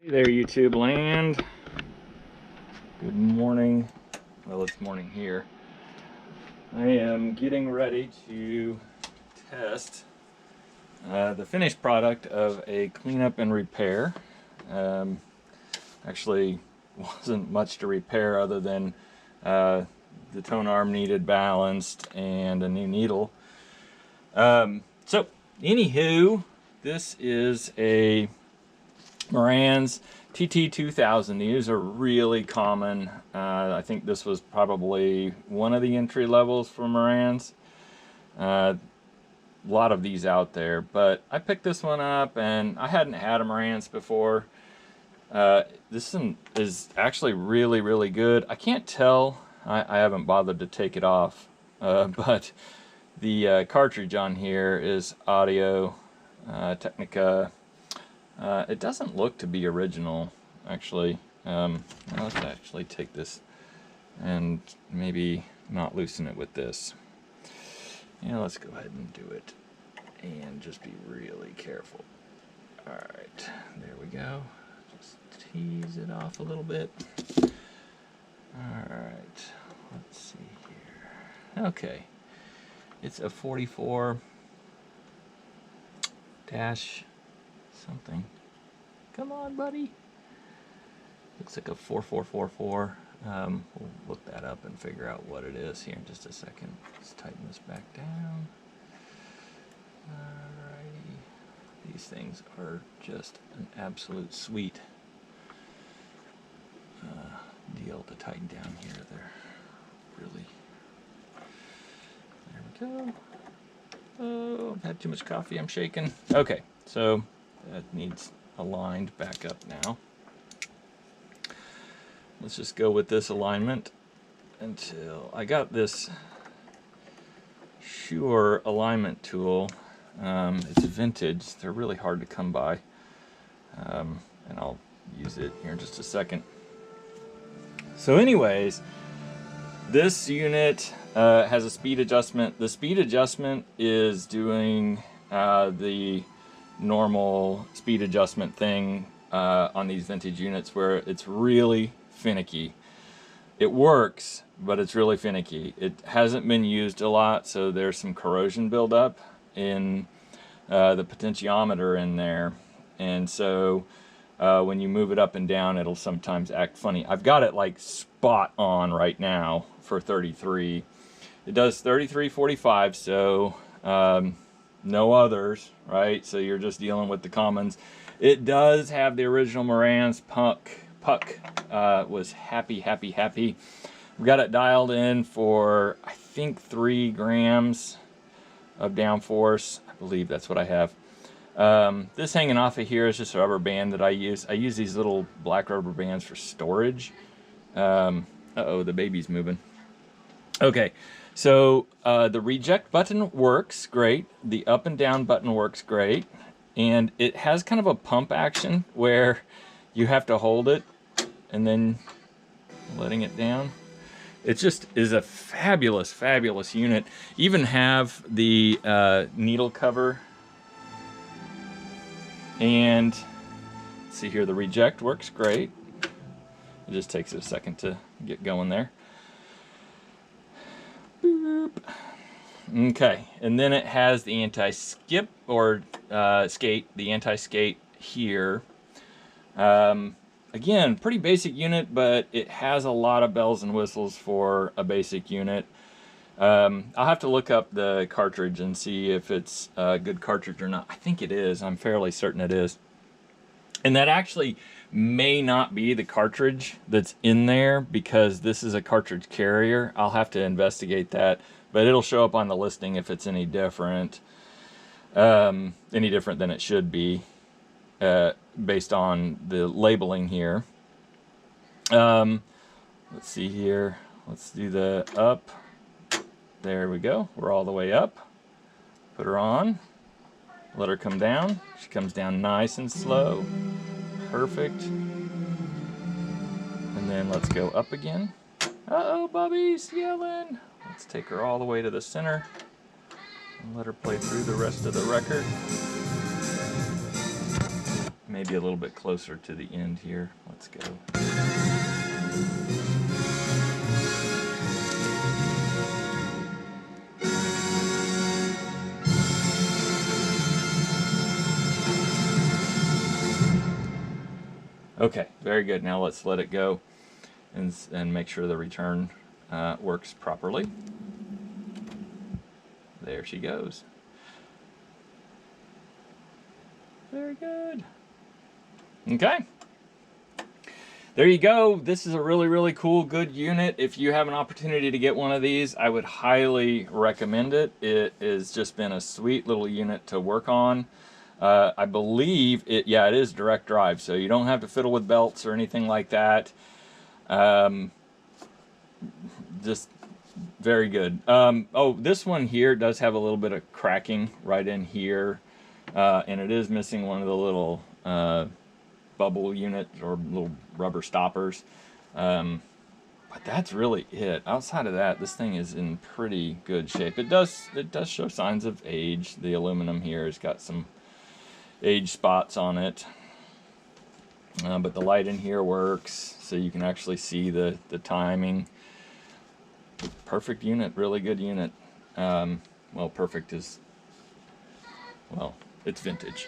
Hey there, YouTube land. Good morning. Well, it's morning here. I am getting ready to test the finished product of a cleanup and repair. Actually, wasn't much to repair other than the tone arm needed balanced and a new needle. So, anywho, this is a Marantz TT2000. These are really common. I think this was probably one of the entry levels for Marantz. A lot of these out there, but I picked this one up and I hadn't had a Marantz before. This one is actually really good. I can't tell, I haven't bothered to take it off, but the cartridge on here is Audio Technica. It doesn't look to be original, actually. Let's actually take this and maybe not loosen it with this. Yeah, let's go ahead and do it and just be really careful. Alright, there we go. Just tease it off a little bit. Alright, let's see here. Okay, it's a 44 dash something. Come on, buddy. Looks like a 4444. We'll look that up and figure out what it is here in just a second. Let's tighten this back down. Alrighty. These things are just an absolute sweet deal to tighten down here. They're really... There we go. Oh, I've had too much coffee. I'm shaking. Okay, so that needs aligned back up now. Let's just go with this alignment until I got this Shure alignment tool. It's vintage. They're really hard to come by, and I'll use it here in just a second. So anyways, this unit has a speed adjustment. The speed adjustment is doing the normal speed adjustment thing on these vintage units where it's really finicky. It works, but it's really finicky. It hasn't been used a lot, so there's some corrosion buildup in the potentiometer in there, and so when you move it up and down, it'll sometimes act funny. I've got it like spot on right now for 33. It does 33/45, so no others, right? So you're just dealing with the commons. It does have the original Marantz Puck. Was happy. We've got it dialed in for, I think, 3 grams of downforce. I believe that's what I have. This hanging off of here is just a rubber band that I use. I use these little black rubber bands for storage. Uh-oh, the baby's moving. Okay, so the reject button works great. The up and down button works great. And it has kind of a pump action where you have to hold it and then letting it down. It just is a fabulous unit. Even have the needle cover. And see here, the reject works great. It just takes it a second to get going there. Boop. Okay, and then it has the anti-skip or skate, the anti-skate here. Again, pretty basic unit, but it has a lot of bells and whistles for a basic unit. I'll have to look up the cartridge and see if it's a good cartridge or not. I think it is. I'm fairly certain it is. And that actually may not be the cartridge that's in there because this is a cartridge carrier. I'll have to investigate that, but it'll show up on the listing if it's any different. Any different than it should be based on the labeling here. Let's see here. Let's do the up. There we go. We're all the way up. Put her on. Let her come down. She comes down nice and slow. Perfect. And then let's go up again. Uh-oh, Bubby's yelling. Let's take her all the way to the center and let her play through the rest of the record. maybe a little bit closer to the end here. Let's go. Okay, very good. Now let's let it go and make sure the return works properly. There she goes. Very good. Okay. There you go. This is a really cool, good unit. If you have an opportunity to get one of these, I would highly recommend it. It has just been a sweet little unit to work on. I believe it is direct drive, so you don't have to fiddle with belts or anything like that. Just very good. Oh, this one here does have a little bit of cracking right in here, and it is missing one of the little bubble unit or little rubber stoppers. But that's really it. Outside of that, this thing is in pretty good shape. It does show signs of age. The aluminum here has got some age spots on it. But the light in here works, so you can actually see the timing. Perfect unit, really good unit. Well, perfect is, well, it's vintage.